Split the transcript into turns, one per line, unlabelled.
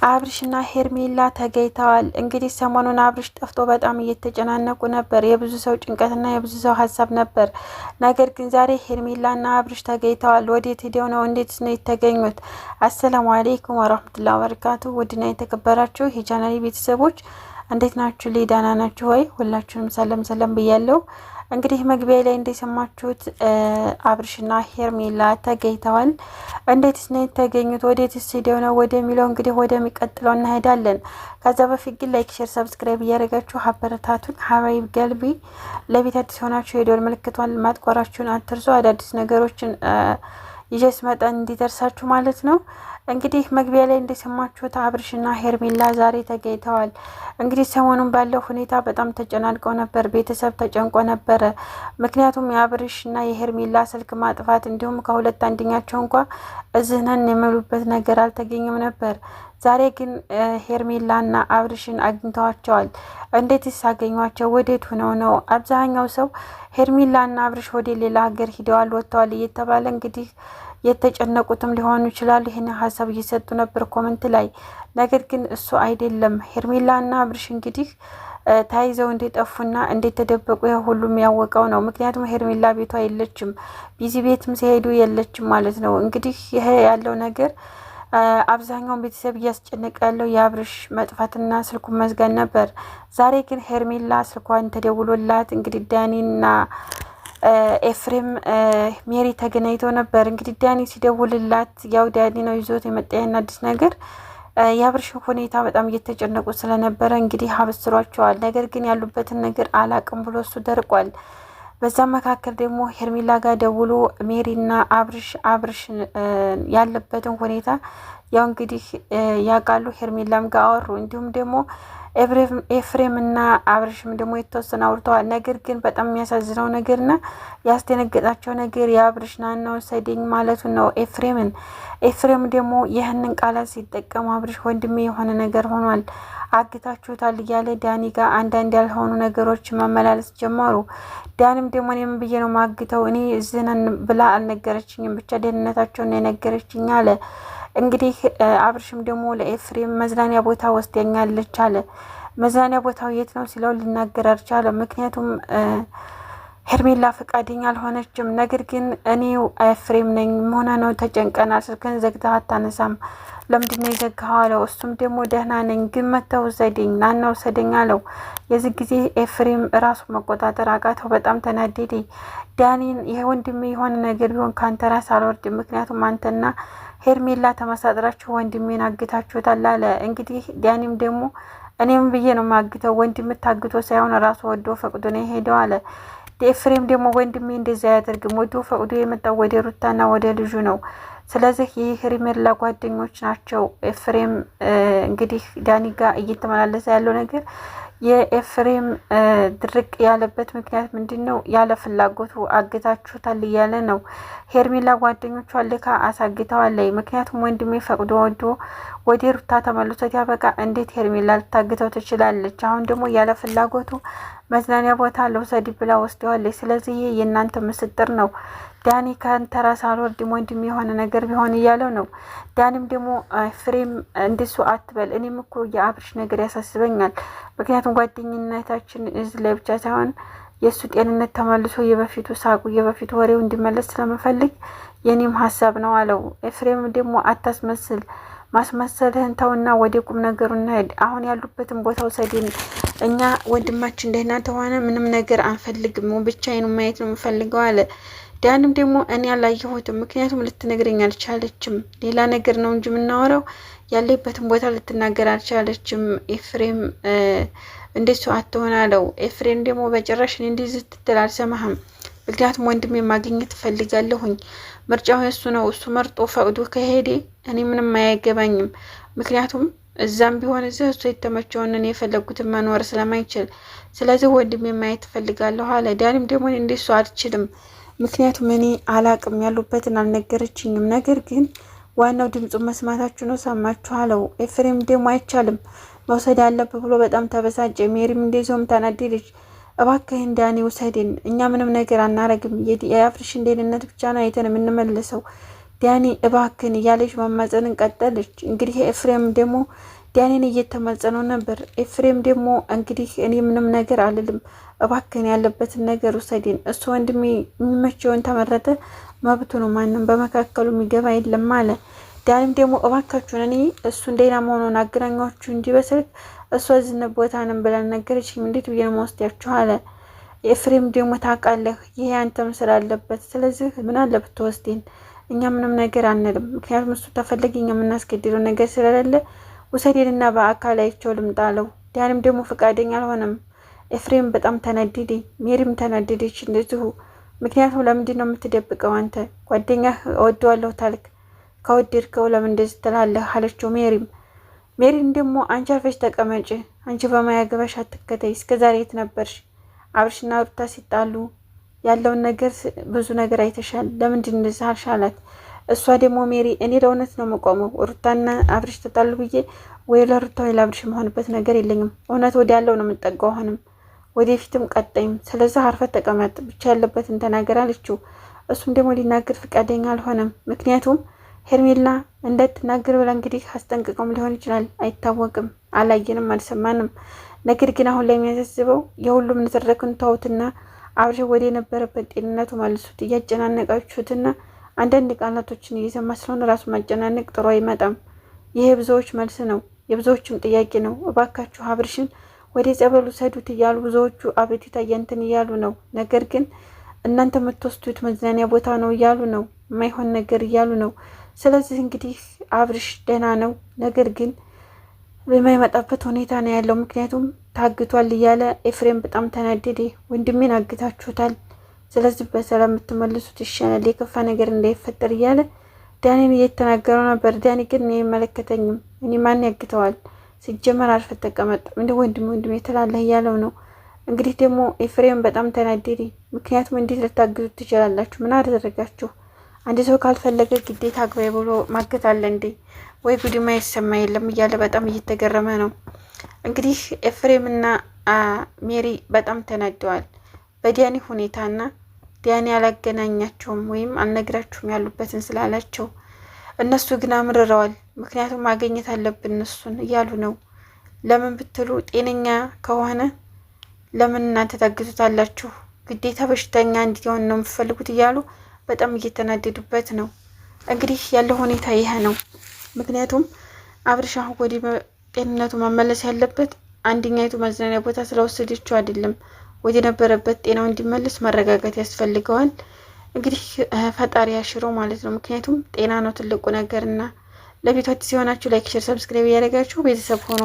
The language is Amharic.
አብርሽና ሄርሜላ ተገይተዋል። እንግዲህ ሰሞኑን አብርሽ ጠፍቶ በጣም እየተጨናነቁ ነበር። የብዙ ሰው ጭንቀትና የብዙ ሰው ሀሳብ ነበር። ነገር ግን ዛሬ ሄርሜላና አብርሽ ተገይተዋል። ወዴት ሄደው ነው? እንዴት ነው የተገኙት? አሰላሙ አሌይኩም ወራህመቱላሂ ወበረካቱ። ውድና የተከበራችሁ የቻናሌ ቤተሰቦች እንዴት ናችሁ? ሊዳና ናችሁ ወይ? ሁላችሁንም ሰላም ሰላም ብያለሁ። እንግዲህ መግቢያ ላይ እንደሰማችሁት አብርሽና ሄርሜላ ተገኝተዋል። እንዴትስ ነው የተገኙት? ወዴትስ ሄደው ነው ወደሚለው እንግዲህ ወደሚቀጥለው እንሄዳለን። ከዛ በፊት ግን ላይክ፣ ሼር፣ ሰብስክራይብ እያደረጋችሁ አበረታቱን። ሀባይብ ገልቢ ለቤት አዲስ ሆናችሁ የደወል ምልክቷን ማጥቆራችሁን አትርሱ። አዳዲስ ነገሮችን ይዤ ስመጣ እንዲደርሳችሁ ማለት ነው። እንግዲህ መግቢያ ላይ እንደሰማችሁት አብርሽና ሄርሜላ ዛሬ ተገኝተዋል። እንግዲህ ሰሞኑን ባለው ሁኔታ በጣም ተጨናንቀው ነበር። ቤተሰብ ተጨንቆ ነበረ። ምክንያቱም የአብርሽና የሄርሜላ ስልክ ማጥፋት እንዲሁም ከሁለት አንደኛቸው እንኳ እዝነን የሚሉበት ነገር አልተገኘም ነበር። ዛሬ ግን ሄርሜላና አብርሽን አግኝተዋቸዋል። እንዴትስ አገኟቸው? ወዴት ሆነው ነው? አብዛኛው ሰው ሄርሜላና አብርሽ ወደ ሌላ ሀገር ሂደዋል፣ ወጥተዋል እየተባለ እንግዲህ የተጨነቁትም ሊሆኑ ይችላሉ። ይህን ሀሳብ እየሰጡ ነበር ኮመንት ላይ። ነገር ግን እሱ አይደለም። ሄርሜላና አብርሽ እንግዲህ ታይዘው እንደጠፉና እንደተደበቁ ሁሉም ያወቀው ነው። ምክንያቱም ሄርሜላ ቤቷ የለችም፣ ቢዚ ቤትም ሲሄዱ የለችም ማለት ነው። እንግዲህ ይሄ ያለው ነገር አብዛኛውን ቤተሰብ እያስጨነቀ ያለው የአብርሽ መጥፋትና ስልኩን መዝጋን ነበር። ዛሬ ግን ሄርሜላ ስልኳን ተደውሎላት እንግዲህ ዳኒና ኤፍሬም ሜሪ ተገናኝተው ነበር። እንግዲህ ዳኒ ሲደውልላት ያው ዳኒ ነው ይዞት የመጣያን አዲስ ነገር የአብርሽ ሁኔታ በጣም እየተጨነቁ ስለነበረ እንግዲህ አበስሯቸዋል። ነገር ግን ያሉበትን ነገር አላቅም ብሎ እሱ ደርቋል። በዛ መካከል ደግሞ ሄርሜላ ጋር ደውሎ ሜሪና አብርሽ ያለበትን ሁኔታ ያው እንግዲህ ያውቃሉ። ሄርሜላም ጋር አወሩ። እንዲሁም ደግሞ ኤፍሬም እና አብርሽም ደግሞ የተወሰነ አውርተዋል። ነገር ግን በጣም የሚያሳዝነው ነገርና ያስደነገጣቸው ነገር የአብርሽ ናና ወሰደኝ ማለቱ ነው ኤፍሬም ደግሞ ይህንን ቃላት ሲጠቀሙ አብርሽ ወንድሜ የሆነ ነገር ሆኗል፣ አግታችሁታል እያለ ዳኒ ጋር አንዳንድ ያልሆኑ ነገሮች መመላለስ ጀመሩ። ዳኒም ደግሞ እኔ ምን ብዬ ነው ማግተው? እኔ ዝነን ብላ አልነገረችኝም፣ ብቻ ደህንነታቸውን የነገረችኝ አለ። እንግዲህ አብርሽም ደግሞ ለኤፍሬም መዝናኛ ቦታ ወስደኛለች አለ። መዝናኛ ቦታው የት ነው ሲለው ሊናገር አልቻለም። ምክንያቱም ሄርሜላ ፈቃደኛ አልሆነችም። ነገር ግን እኔው ኤፍሬም ነኝ ሆነ ነው ተጨንቀናል፣ ስልክን ዘግተህ አታነሳም፣ ለምንድነው የዘጋኸው አለው። እሱም ደግሞ ደህና ነኝ ግን መተው ውሰደኝ፣ ናና ውሰደኝ አለው። የዚህ ጊዜ ኤፍሬም ራሱ መቆጣጠር አቃተው፣ በጣም ተናደደ። ዳኒን ይሄ ወንድሜ የሆነ ነገር ቢሆን ካንተ ራስ አልወርድም፣ ምክንያቱም አንተና ሄርሜላ ተመሳጥራችሁ ወንድሜን አግታችሁታል አለ። እንግዲህ ዳኒም ደግሞ እኔም ብዬ ነው ማግተው፣ ወንድም ታግቶ ሳይሆን ራሱ ወዶ ፈቅዶ ነው የሄደው አለ። ኤፍሬም ደግሞ ወንድሜ እንደዛ አያደርግም፣ ወዶ ፈቅዶ የመጣው ወደ ሩታና ወደ ልጁ ነው። ስለዚህ ይህ ሄርሜላ ጓደኞች ናቸው። ኤፍሬም እንግዲህ ዳኒ ጋር እየተመላለሰ ያለው ነገር የኤፍሬም ድርቅ ያለበት ምክንያት ምንድን ነው? ያለ ፍላጎቱ አግታችሁታል እያለ ነው። ሄርሜላ ጓደኞቿ ልካ አሳግተዋለይ። ምክንያቱም ወንድሜ ፈቅዶ ወዶ ወደ ሩታ ተመልሶት ያበቃ፣ እንዴት ሄርሜላ ልታግተው ትችላለች? አሁን ደግሞ ያለ ፍላጎቱ መዝናኛ ቦታ ልውሰድ ብላ ወስደዋለች። ስለዚህ ይህ የእናንተ ምስጥር ነው። ዳኒ ከአንተ ራስ አልወርድም፣ ወንድም የሆነ ነገር ቢሆን እያለው ነው። ዳኒም ደግሞ ፍሬም እንደሱ አትበል፣ እኔም እኮ የአብርሽ ነገር ያሳስበኛል። ምክንያቱም ጓደኝነታችን እዚህ ላይ ብቻ ሳይሆን የእሱ ጤንነት ተመልሶ የበፊቱ ሳቁ የበፊቱ ወሬው እንዲመለስ ስለምፈልግ የኔም ሀሳብ ነው አለው። ኤፍሬም ደግሞ አታስመስል፣ ማስመሰልህን ተውና ወደ ቁም ነገሩ እንሄድ። አሁን ያሉበትን ቦታ ውሰድን። እኛ ወንድማችን ደህና ተሆነ ምንም ነገር አንፈልግም፣ ብቻዬን ማየት ነው የምፈልገው አለ። ዳንም ደግሞ እኔ አላየሁትም፣ ምክንያቱም ልትነግረኝ አልቻለችም። ሌላ ነገር ነው እንጂ የምናወራው ያለበትን ቦታ ልትናገር አልቻለችም። ኤፍሬም እንደሱ አትሆን አለው። ኤፍሬም ደግሞ በጭራሽ እንደዚህ ስትል አልሰማህም፣ ምክንያቱም ወንድሜ ማግኘት እፈልጋለሁኝ። ምርጫው እሱ ነው። እሱ መርጦ ፈቅዶ ከሄደ እኔ ምንም አያገባኝም። ምክንያቱም እዛም ቢሆን እዚህ እሱ የተመቸውን እኔ የፈለጉትን መኖር ስለማይችል፣ ስለዚህ ወንድሜ ማየት እፈልጋለሁ አለ። ዳኒም ደግሞ እንደሱ አልችልም፣ ምክንያቱም እኔ አላቅም፣ ያሉበትን አልነገረችኝም። ነገር ግን ዋናው ድምፁ መስማታችሁ ነው፣ ሰማችሁ አለው። ኤፍሬም ደግሞ አይቻልም መውሰድ አለብህ ብሎ በጣም ተበሳጨ። ሜሪም እንደዚሁም ተናደደች። እባክህን ዳኒ ውሰድን፣ እኛ ምንም ነገር አናረግም፣ የአብርሽን ደህንነት ብቻ ነው አይተን የምንመልሰው። ዳኒ እባክን እያለች ማማጸንን ቀጠለች። እንግዲህ ኤፍሬም ደግሞ ዳኒን እየተማጸነው ነበር። ኤፍሬም ደግሞ እንግዲህ እኔ ምንም ነገር አልልም፣ እባክን ያለበትን ነገር ውሰድን፣ እሱ ወንድሜ የሚመቸውን ተመረጠ መብቱ ነው፣ ማንም በመካከሉ የሚገባ የለም አለ። ዳኒም ደግሞ እባካችሁን እኔ እሱን ሌላ መሆኑን አገናኛችሁ እንጂ በስልክ እሷ ዝነ ቦታ ነን ብለን ነገረች፣ እንዴት ብዬ ነው መወስዳችሁ አለ። ኤፍሬም ደግሞ ታውቃለህ ይሄ አንተም ስላለበት፣ ስለዚህ ምን አለበት ተወስደን፣ እኛ ምንም ነገር አንልም፣ ምክንያቱም እሱ ተፈለገ እኛ የምናስገድለው ነገር ስለሌለ ውሰዴንና በአካል አይቼው ልምጣ አለው። ዳኒም ደግሞ ፈቃደኛ አልሆነም። ኤፍሬም በጣም ተናደደ፣ ሜሪም ተናደደች እንደዚሁ። ምክንያቱም ለምንድን ነው የምትደብቀው አንተ ጓደኛህ እወደዋለሁ ታልክ ከወደድከው ለምን እንደዚህ ትላለህ አለችው ሜሪም ደግሞ አንቺ አርፈሽ ተቀመጭ፣ አንቺ በማያገባሽ አትከተይ፣ እስከዛሬ የት ነበርሽ? አብርሽና ሩታ ሲጣሉ ያለውን ነገር ብዙ ነገር አይተሻል፣ ለምንድን እንደዚህ አልሽ አላት። እሷ ደግሞ ሜሪ እኔ ለእውነት ነው የምቆመው፣ ሩታና አብርሽ ተጣሉ ብዬ ወይ ለሩታ ወይ ለአብርሽ መሆንበት ነገር የለኝም፣ እውነት ወደ ያለው ነው የምጠጋው፣ አሁንም ወደፊትም ቀጣይም፣ ስለዚህ አርፈት ተቀመጥ፣ ብቻ ያለበትን ተናገር አለችው። እሱም ደግሞ ሊናገር ፈቃደኛ አልሆነም። ምክንያቱም ሄርሜላ እንዳትናገር ብላ እንግዲህ አስጠንቅቀውም ሊሆን ይችላል፣ አይታወቅም፣ አላየንም፣ አልሰማንም። ነገር ግን አሁን ላይ የሚያሳስበው የሁሉም ንትርክን ተውትና አብርሽ ወደ የነበረበት ጤንነቱ መልሱት። እያጨናነቃችሁትና አንዳንድ ቃላቶችን እየሰማ ስለሆነ ራሱ ማጨናነቅ ጥሩ አይመጣም። ይሄ ብዙዎች መልስ ነው፣ የብዙዎችም ጥያቄ ነው። እባካችሁ አብርሽን ወደ ጸበሉ ሰዱት እያሉ ብዙዎቹ አቤቱታ እንትን እያሉ ነው። ነገር ግን እናንተ የምትወስዱት መዝናኛ ቦታ ነው እያሉ ነው፣ የማይሆን ነገር እያሉ ነው። ስለዚህ እንግዲህ አብርሽ ደህና ነው፣ ነገር ግን በማይመጣበት ሁኔታ ነው ያለው። ምክንያቱም ታግቷል እያለ ኤፍሬም በጣም ተናደደ። ወንድሜን አግታችሁታል፣ ስለዚህ በሰላም የምትመልሱት ይሻላል፣ የከፋ ነገር እንዳይፈጠር እያለ ዳኒን እየተናገረው ነበር። ዳኒ ግን እኔ አይመለከተኝም፣ እኔ ማን ያግተዋል? ሲጀመር አርፈት ተቀመጥ፣ እንደ ወንድሜ ትላለህ እያለው ነው። እንግዲህ ደግሞ ኤፍሬም በጣም ተናደደ። ምክንያቱም እንዴት ልታግዙት ትችላላችሁ? ምን አደረጋችሁ? አንድ ሰው ካልፈለገ ግዴታ አግባይ ብሎ ማገት አለ እንዴ? ወይ ጉድማ ይሰማ የለም እያለ በጣም እየተገረመ ነው። እንግዲህ ኤፍሬም እና ሜሪ በጣም ተናደዋል በዲያኒ ሁኔታና ዲያኒ አላገናኛቸውም ወይም አልነግራችሁም ያሉበትን ስላላቸው፣ እነሱ ግን አምርረዋል። ምክንያቱም ማግኘት አለብን እሱን እያሉ ነው። ለምን ብትሉ ጤነኛ ከሆነ ለምን እናንተ ታግዙታላችሁ? ግዴታ በሽተኛ እንዲሆን ነው የምትፈልጉት እያሉ በጣም እየተናደዱበት ነው። እንግዲህ ያለው ሁኔታ ይሄ ነው። ምክንያቱም አብርሽ አሁን ወደ ጤንነቱ መመለስ ያለበት አንደኛይቱ መዝናኛ ቦታ ስለወሰደችው አይደለም፣ ወደ ነበረበት ጤናው እንዲመለስ መረጋጋት ያስፈልገዋል። እንግዲህ ፈጣሪ ያሽሮ ማለት ነው። ምክንያቱም ጤና ነው ትልቁ ነገርና ለቤቱ አዲስ የሆናችሁ ላይክ፣ ሼር፣ ሰብስክራይብ እያደረጋችሁ ቤተሰብ ሆኖ